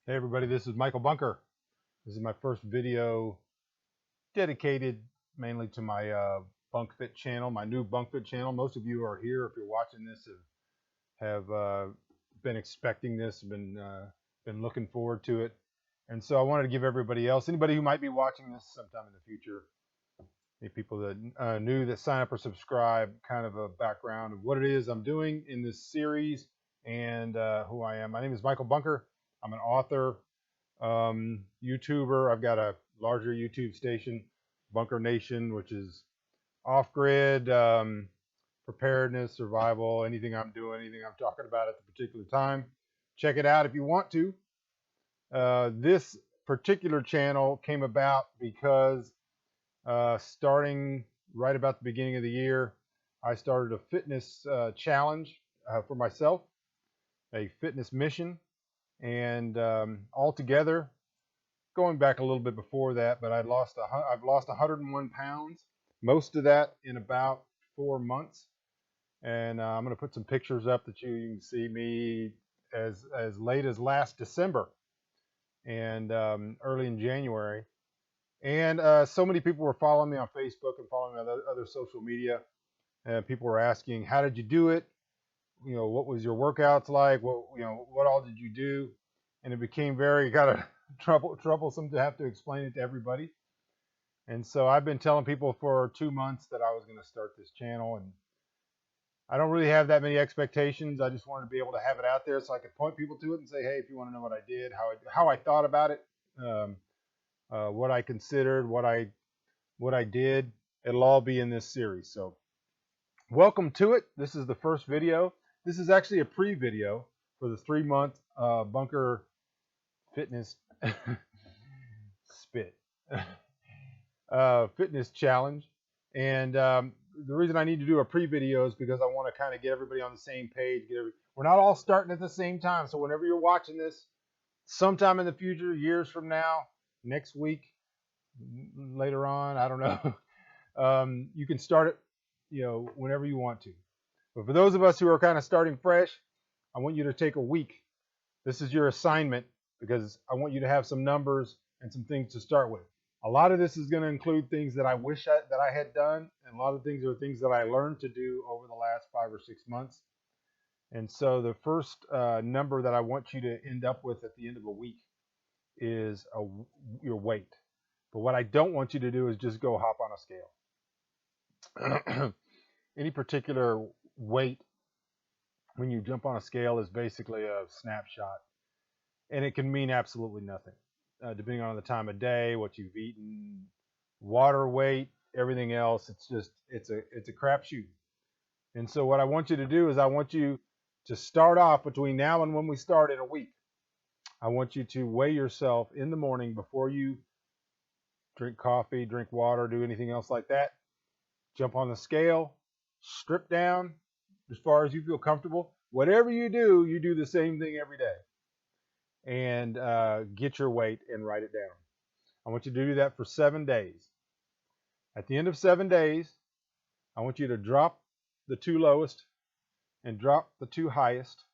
Hey everybody, this is Michael Bunker. This is my first video dedicated mainly to my BunkFit channel, my new BunkFit channel. Most of you are here. If you're watching this, have been expecting this, been looking forward to it, and so I wanted to give everybody else, anybody who might be watching this sometime in the future, any people that new that sign up or subscribe, kind of a background of what it is I'm doing in this series and who I am. My name is Michael Bunker. I'm an author, YouTuber. I've got a larger YouTube station, Bunker Nation, which is off grid, preparedness, survival, anything I'm doing, anything I'm talking about at the particular time. Check it out if you want to. This particular channel came about because starting right about the beginning of the year, I started a fitness challenge for myself, a fitness mission, and altogether, going back a little bit before that, but I've lost 101 pounds, most of that in about 4 months. And I'm going to put some pictures up that you can see me as late as last December and early in January. And so many people were following me on Facebook and following me on other social media. And people were asking, "How did you do it? What was your workouts like? What all did you do?" And it became very kind of troublesome to have to explain it to everybody. And so I've been telling people for 2 months that I was going to start this channel, and I don't really have that many expectations. I just wanted to be able to have it out there so I could point people to it and say, hey, if you want to know what I did, how I thought about it, um, what I considered, what I did, it'll all be in this series. So welcome to it. This is the first video. This is actually a pre-video for the 3-month Bunker Fitness spit fitness challenge. And the reason I need to do a pre-video is because I want to kind of get everybody on the same page. We're not all starting at the same time. So whenever you're watching this, sometime in the future, years from now, next week, later on, I don't know, you can start it, whenever you want to. But for those of us who are kind of starting fresh, I want you to take a week. This is your assignment because I want you to have some numbers and some things to start with. A lot of this is going to include things that I wish that I had done, and a lot of things are things that I learned to do over the last 5 or 6 months. And so the first number that I want you to end up with at the end of a week is your weight. But what I don't want you to do is just go hop on a scale. Any particular weight when you jump on a scale is basically a snapshot, and it can mean absolutely nothing, depending on the time of day, what you've eaten, water weight, everything else. It's a crapshoot. And so what I want you to do is I want you to start off between now and when we start in a week. I want you to weigh yourself in the morning before you drink coffee, drink water, do anything else like that. Jump on the scale, strip down as far as you feel comfortable. Whatever you do the same thing every day. And get your weight and write it down. I want you to do that for 7 days. At the end of 7 days, I want you to drop the 2 lowest and drop the 2 highest.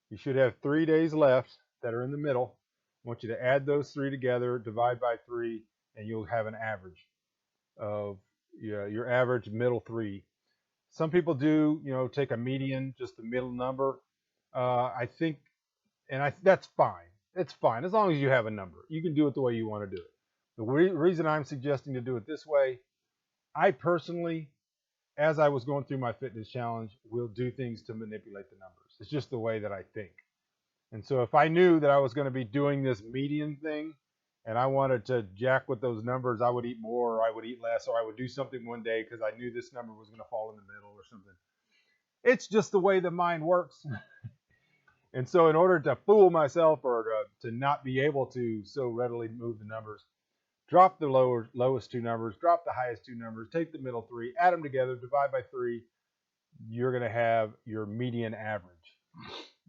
You should have 3 days left that are in the middle. I want you to add those 3 together, divide by 3, and you'll have an average of your average middle 3. Some people do, take a median, just the middle number. I think, that's fine. It's fine as long as you have a number. You can do it the way you want to do it. The reason I'm suggesting to do it this way, I personally, as I was going through my fitness challenge, will do things to manipulate the numbers. It's just the way that I think. And so if I knew that I was going to be doing this median thing and I wanted to jack with those numbers, I would eat more or I would eat less, or I would do something one day because I knew this number was going to fall in the middle or something. It's just the way the mind works. And so in order to fool myself or to not be able to so readily move the numbers, drop the lowest 2 numbers, drop the highest 2 numbers, take the middle 3, add them together, divide by 3. You're going to have your median average.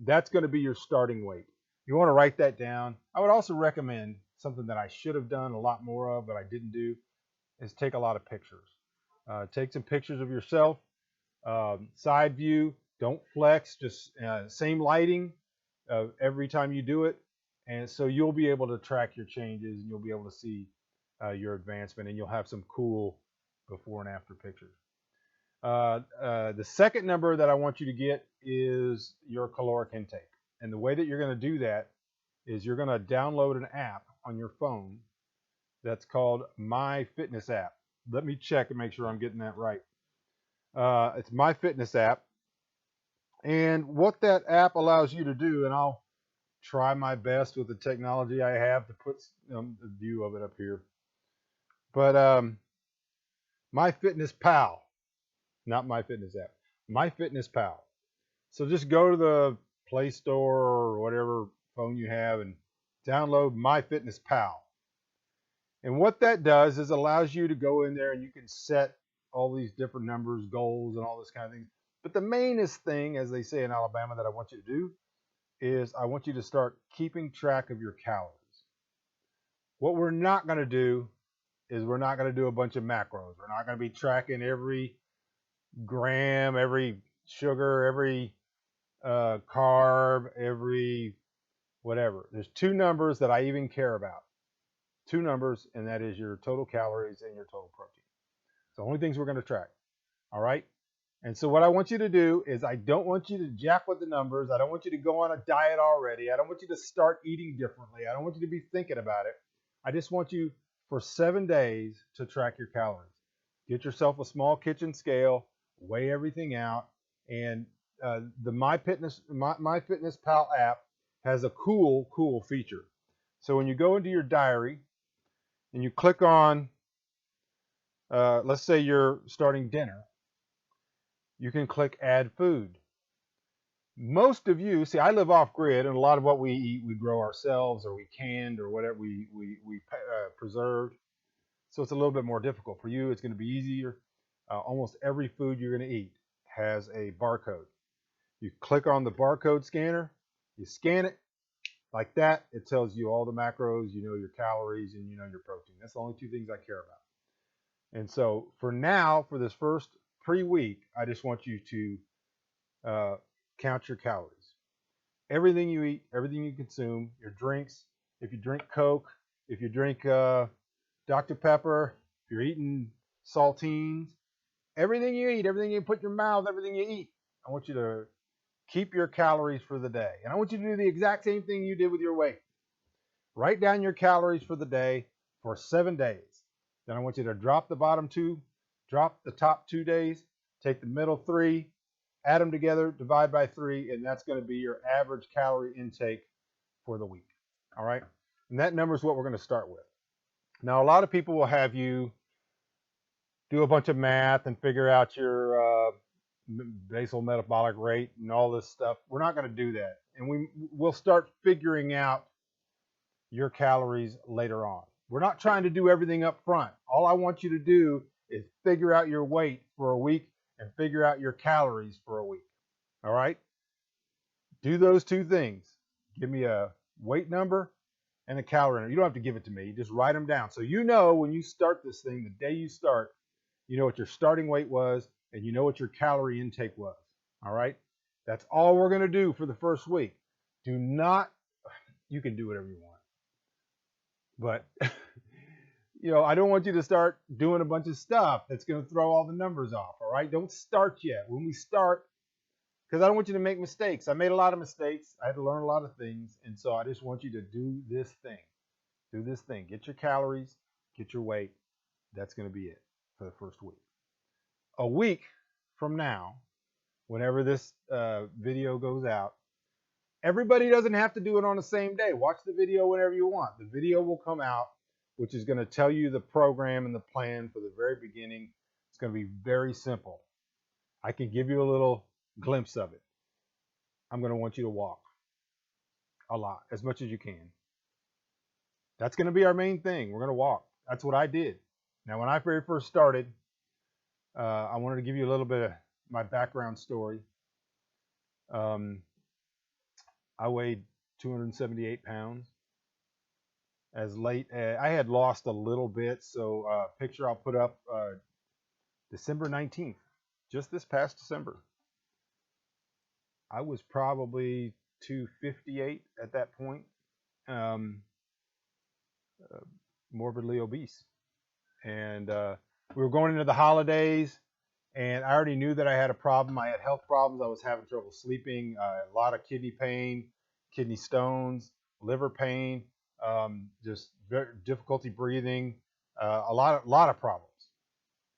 That's going to be your starting weight. You want to write that down. I would also recommend something that I should have done a lot more of, but I didn't do, is take a lot of pictures. Take some pictures of yourself, side view. Don't flex, just same lighting every time you do it, And so you'll be able to track your changes and you'll be able to see your advancement, and you'll have some cool before and after pictures. The second number that I want you to get is your caloric intake. And the way that you're going to do that is you're going to download an app on your phone that's called My Fitness app. Let me check and make sure I'm getting that right. It's My Fitness app. And what that app allows you to do, and I'll try my best with the technology I have to put a view of it up here. But My Fitness Pal, not My Fitness app, My Fitness Pal. So just go to the Play Store or whatever phone you have and download My Fitness Pal. And what that does is allows you to go in there and you can set all these different numbers, goals, and all this kind of thing. But the mainest thing, as they say in Alabama, that I want you to do is I want you to start keeping track of your calories. What we're not going to do is we're not going to do a bunch of macros. We're not going to be tracking every gram, every sugar, every carb, every whatever. There's two numbers that I even care about. Two numbers, and that is your total calories and your total protein. It's the only things we're going to track. All right? And so what I want you to do is I don't want you to jack with the numbers. I don't want you to go on a diet already. I don't want you to start eating differently. I don't want you to be thinking about it. I just want you for 7 days to track your calories. Get yourself a small kitchen scale, weigh everything out, and the My Fitness Pal app has a cool feature. So when you go into your diary and you click on, let's say you're starting dinner, you can click Add Food. Most of you, see, I live off grid, and a lot of what we eat, we grow ourselves, or we canned, or whatever we preserved. So it's a little bit more difficult. For you, it's going to be easier. Almost every food you're going to eat has a barcode. You click on the barcode scanner, you scan it like that. It tells you all the macros, you know your calories, and you know your protein. That's the only two things I care about. And so for now, for this first pre-week, I just want you to count your calories. Everything you eat, everything you consume, your drinks. If you drink Coke, if you drink Dr. Pepper, if you're eating saltines, everything you eat, everything you put in your mouth, everything you eat, I want you to keep your calories for the day. And I want you to do the exact same thing you did with your weight. Write down your calories for the day for 7 days. Then I want you to drop the top 2 days, take the middle 3, add them together, divide by 3, and that's going to be your average calorie intake for the week. All right? And that number is what we're going to start with. Now, a lot of people will have you do a bunch of math and figure out your basal metabolic rate and all this stuff. We're not going to do that. And we'll start figuring out your calories later on. We're not trying to do everything up front. All I want you to do is figure out your weight for a week and figure out your calories for a week. All right? Do those two things. Give me a weight number and a calorie number. You don't have to give it to me. Just write them down. So you know when you start this thing, the day you start, you know what your starting weight was and you know what your calorie intake was. All right? That's all we're going to do for the first week. Do not, you can do whatever you want. But, you know, I don't want you to start doing a bunch of stuff that's going to throw all the numbers off. All right? Don't start yet. When we start, because I don't want you to make mistakes. I made a lot of mistakes. I had to learn a lot of things. And so I just want you to do this thing. Do this thing. Get your calories, get your weight. That's going to be it for the first week. A week from now, whenever this video goes out, everybody doesn't have to do it on the same day. Watch the video whenever you want. The video will come out, which is going to tell you the program and the plan for the very beginning. It's going to be very simple. I can give you a little glimpse of it. I'm going to want you to walk a lot, as much as you can. That's going to be our main thing. We're going to walk. That's what I did. Now, when I very first started, I wanted to give you a little bit of my background story. I weighed 278 pounds. I had lost a little bit, so picture I'll put up December 19th, just this past December. I was probably 258 at that point. uh, morbidly obese. And we were going into the holidays, and I already knew that I had a problem. I had health problems. I was having trouble sleeping, a lot of kidney pain, kidney stones, liver pain, just difficulty breathing, a lot of problems.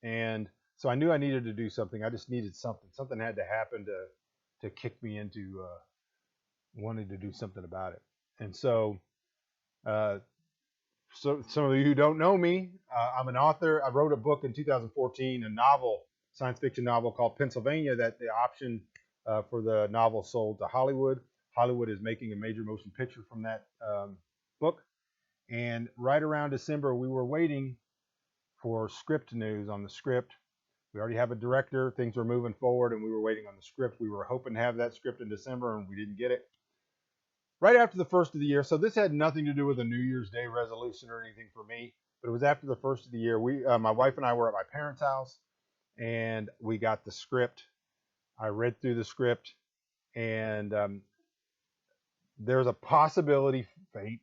And so I knew I needed to do something. I just needed something. Something had to happen to kick me into wanting to do something about it. And uh, so some of you who don't know me, I'm an author. I wrote a book in 2014, a novel, science fiction novel called Pennsylvania, that the option for the novel sold to Hollywood. Hollywood is making a major motion picture from that book. And right around December, we were waiting for script news on the script. We already have a director. Things were moving forward, and we were waiting on the script. We were hoping to have that script in December, and we didn't get it. Right after the first of the year, so this had nothing to do with a New Year's Day resolution or anything for me, but it was after the first of the year. My wife and I were at my parents' house, and we got the script. I read through the script, and there's a possibility, faint,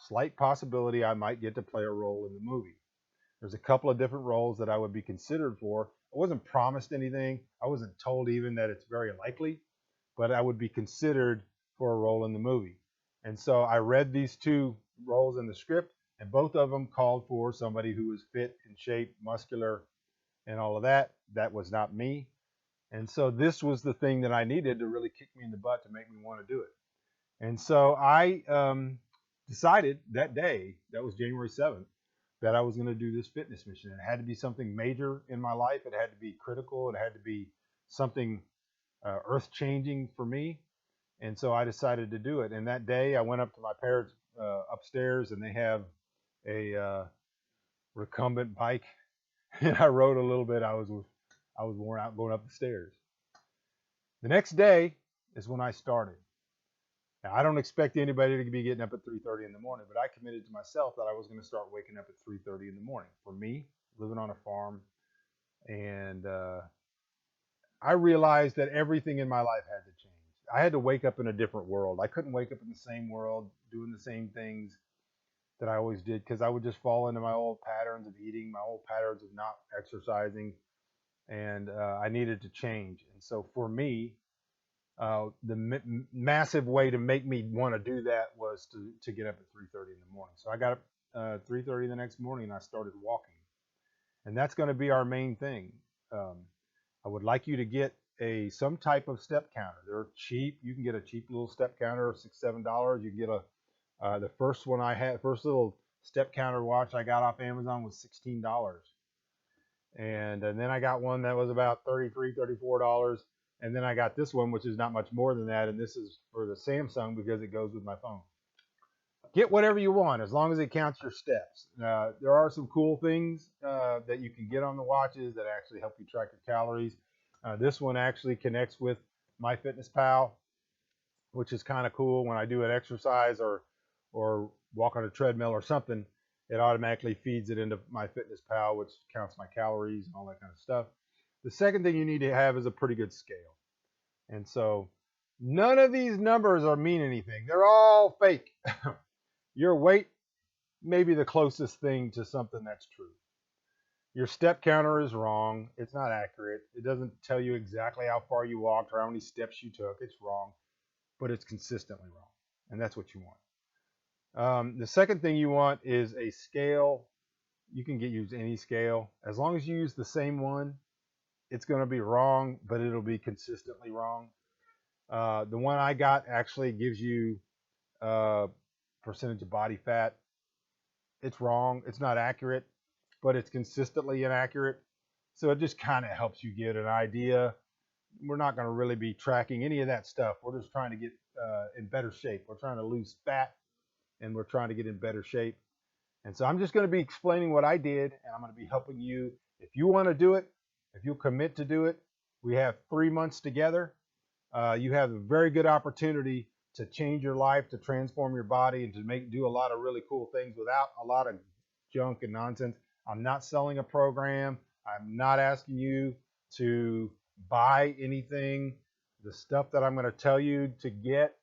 slight possibility, I might get to play a role in the movie. There's a couple of different roles that I would be considered for. I wasn't promised anything. I wasn't told even that it's very likely, but I would be considered for a role in the movie. And so I read these two roles in the script, and both of them called for somebody who was fit in shape, muscular, and all of that. That was not me. And so this was the thing that I needed to really kick me in the butt to make me want to do it. And so I decided that day, that was January 7th, that I was going to do this fitness mission. It had to be something major in my life. It had to be critical. It had to be something earth-changing for me. And so I decided to do it. And that day I went up to my parents upstairs, and they have a recumbent bike. And I rode a little bit. I was worn out going up the stairs. The next day is when I started. Now, I don't expect anybody to be getting up at 3:30 in the morning, but I committed to myself that I was going to start waking up at 3:30 in the morning. For me, living on a farm, and I realized that everything in my life had to change. I had to wake up in a different world. I couldn't wake up in the same world doing the same things that I always did, because I would just fall into my old patterns of eating, my old patterns of not exercising, and I needed to change. And so for me, the massive way to make me want to do that was to get up at 3:30 in the morning. So I got up 3:30 the next morning, and I started walking. And that's going to be our main thing. I would like you to get some type of step counter. They're cheap. You can get a cheap little step counter, $6-7. You can get the first one I had, first little step counter watch I got off Amazon was $16. And then I got one that was about $34. And then I got this one, which is not much more than that. And this is for the Samsung because it goes with my phone. Get whatever you want as long as it counts your steps. There are some cool things that you can get on the watches that actually help you track your calories. This one actually connects with MyFitnessPal, which is kind of cool. When I do an exercise or walk on a treadmill or something, it automatically feeds it into MyFitnessPal, which counts my calories and all that kind of stuff. The second thing you need to have is a pretty good scale. And so none of these numbers mean anything. They're all fake. Your weight may be the closest thing to something that's true. Your step counter is wrong. It's not accurate. It doesn't tell you exactly how far you walked or how many steps you took. It's wrong, but it's consistently wrong. And that's what you want. The second thing you want is a scale. You can use any scale. As long as you use the same one, it's going to be wrong, but it'll be consistently wrong. The one I got actually gives you percentage of body fat. It's wrong. It's not accurate, but it's consistently inaccurate. So it just kind of helps you get an idea. We're not going to really be tracking any of that stuff. We're just trying to get in better shape. We're trying to lose fat, and we're trying to get in better shape. And so I'm just going to be explaining what I did, and I'm going to be helping you. If you want to do it, if you commit to do it, we have 3 months together. You have a very good opportunity to change your life, to transform your body, and to do a lot of really cool things without a lot of junk and nonsense. I'm not selling a program. I'm not asking you to buy anything. The stuff that I'm going to tell you to get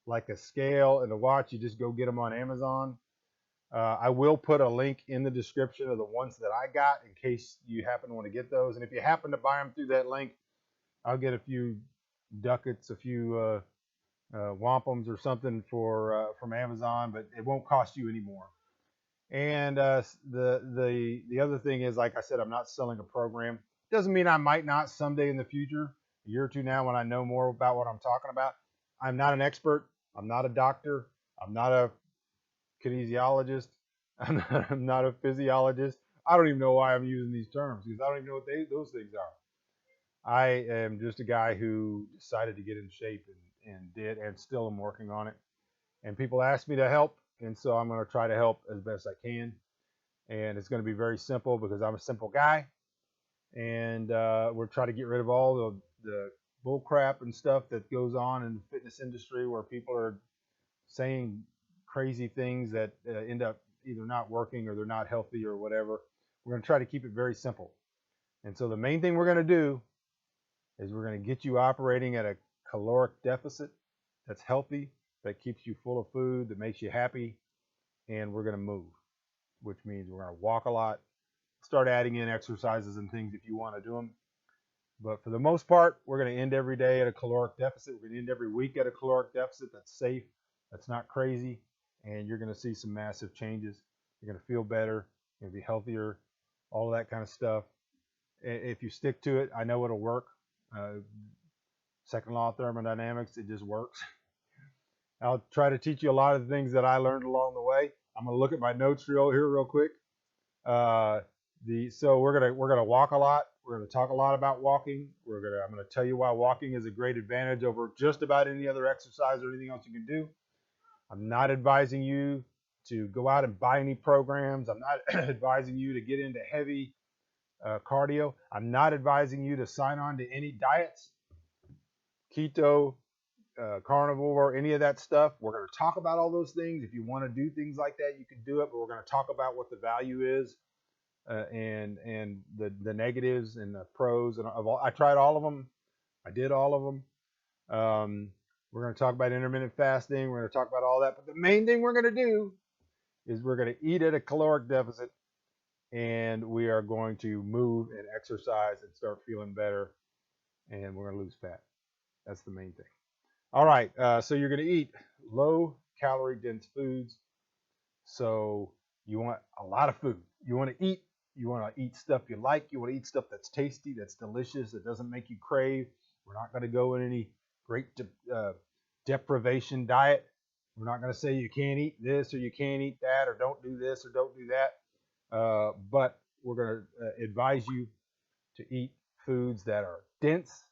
like a scale and a watch, you just go get them on Amazon. I will put a link in the description of the ones that I got in case you happen to want to get those. And if you happen to buy them through that link, I'll get a few ducats, a few wampums or something for from Amazon, but it won't cost you any more. And the other thing is, like I said, I'm not selling a program. Doesn't mean I might not someday in the future, a year or two now, when I know more about what I'm talking about. I'm not an expert. I'm not a doctor. I'm not a kinesiologist. I'm not a physiologist. I don't even know why I'm using these terms because I don't even know what those things are. I am just a guy who decided to get in shape and did, and still am working on it. And people ask me to help, and so I'm going to try to help as best I can. And it's going to be very simple because I'm a simple guy, and we're trying to get rid of all the bull crap and stuff that goes on in the fitness industry where people are saying crazy things that end up either not working or they're not healthy or whatever. We're going to try to keep it very simple. And so the main thing we're going to do is we're going to get you operating at a caloric deficit that's healthy, that keeps you full of food, that makes you happy, and we're going to move, which means we're going to walk a lot, start adding in exercises and things if you want to do them. But for the most part, we're going to end every day at a caloric deficit. We're going to end every week at a caloric deficit that's safe, that's not crazy, and you're going to see some massive changes. You're going to feel better, you're going to be healthier, all of that kind of stuff. If you stick to it, I know it'll work. Second law of thermodynamics, it just works. I'll try to teach you a lot of the things that I learned along the way. I'm going to look at my notes here real quick. So we're gonna walk a lot. We're gonna talk a lot about walking. I'm gonna tell you why walking is a great advantage over just about any other exercise or anything else you can do. I'm not advising you to go out and buy any programs. I'm not advising you to get into heavy cardio. I'm not advising you to sign on to any diets, keto, carnivore, any of that stuff. We're going to talk about all those things. If you want to do things like that, you can do it, but we're going to talk about what the value is and the negatives and the pros. And I tried all of them. I did all of them. We're going to talk about intermittent fasting. We're going to talk about all that. But the main thing we're going to do is we're going to eat at a caloric deficit, and we are going to move and exercise and start feeling better, and we're going to lose fat. That's the main thing. All right, so you're going to eat low calorie dense foods. So you want a lot of food. You want to eat stuff you like. You want to eat stuff that's tasty, that's delicious, that doesn't make you crave. We're not going to go in any great deprivation diet. We're not going to say you can't eat this or you can't eat that or don't do this or don't do that. But we're going to advise you to eat foods that are dense,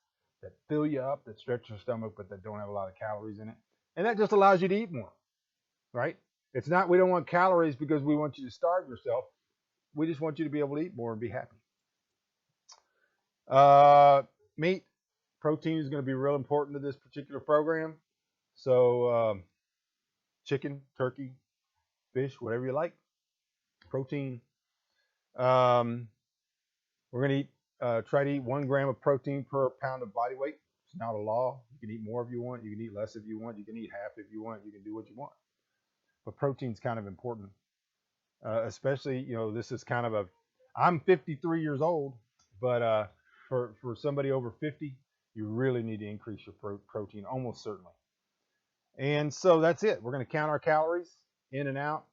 that fill you up, that stretch your stomach, but that don't have a lot of calories in it. And that just allows you to eat more, right? It's not we don't want calories because we want you to starve yourself. We just want you to be able to eat more and be happy. Meat, protein is going to be real important to this particular program. So chicken, turkey, fish, whatever you like, protein. We're going to try to eat 1 gram of protein per pound of body weight. It's not a law. You can eat more if you want. You can eat less if you want. You can eat half if you want. You can do what you want. But protein's kind of important, especially, this is kind of I'm 53 years old, but for somebody over 50, you really need to increase your protein, almost certainly. And so that's it. We're going to count our calories in and out,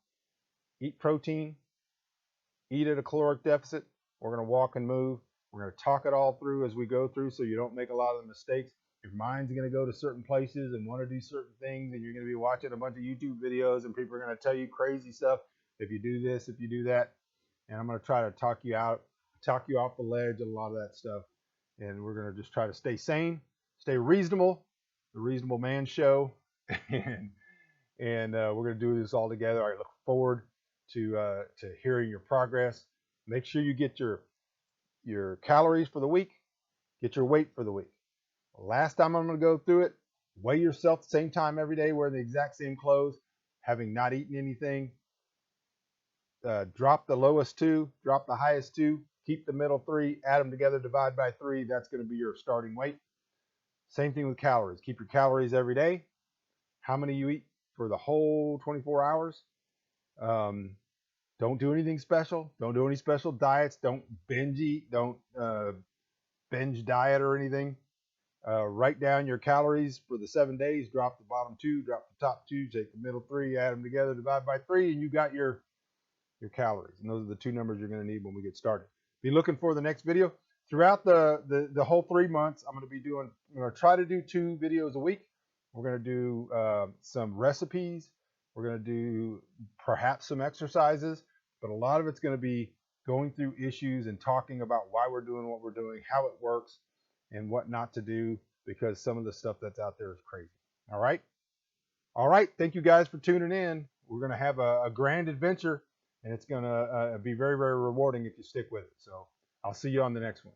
eat protein, eat at a caloric deficit. We're going to walk and move. We're going to talk it all through as we go through so you don't make a lot of the mistakes. Your mind's going to go to certain places and want to do certain things, and you're going to be watching a bunch of YouTube videos, and people are going to tell you crazy stuff if you do this, if you do that. And I'm going to try to talk you off the ledge of a lot of that stuff. And we're going to just try to stay sane, stay reasonable, the Reasonable Man Show. and we're going to do this all together. I look forward to hearing your progress. Make sure you get your calories for the week, get your weight for the week. Last time I'm going to go through it, weigh yourself the same time every day, wear the exact same clothes, having not eaten anything. Drop the lowest 2, drop the highest 2, keep the middle 3, add them together, divide by 3. That's going to be your starting weight. Same thing with calories. Keep your calories every day. how many you eat for the whole 24 hours. Um, don't do anything special. Don't do any special diets. Don't binge eat. Don't binge diet or anything. Write down your calories for the 7 days. Drop the bottom two, drop the top two, take the middle three, add them together, divide by 3, and you got your calories. And those are the two numbers you're going to need when we get started. Be looking for the next video. Throughout the whole 3 months, I'm going to be doing, I'm going to try to do 2 videos a week. We're going to do some recipes. We're going to do perhaps some exercises, but a lot of it's going to be going through issues and talking about why we're doing what we're doing, how it works, and what not to do, because some of the stuff that's out there is crazy. All right. All right. Thank you guys for tuning in. We're going to have a grand adventure, and it's going to be very, very rewarding if you stick with it. So I'll see you on the next one.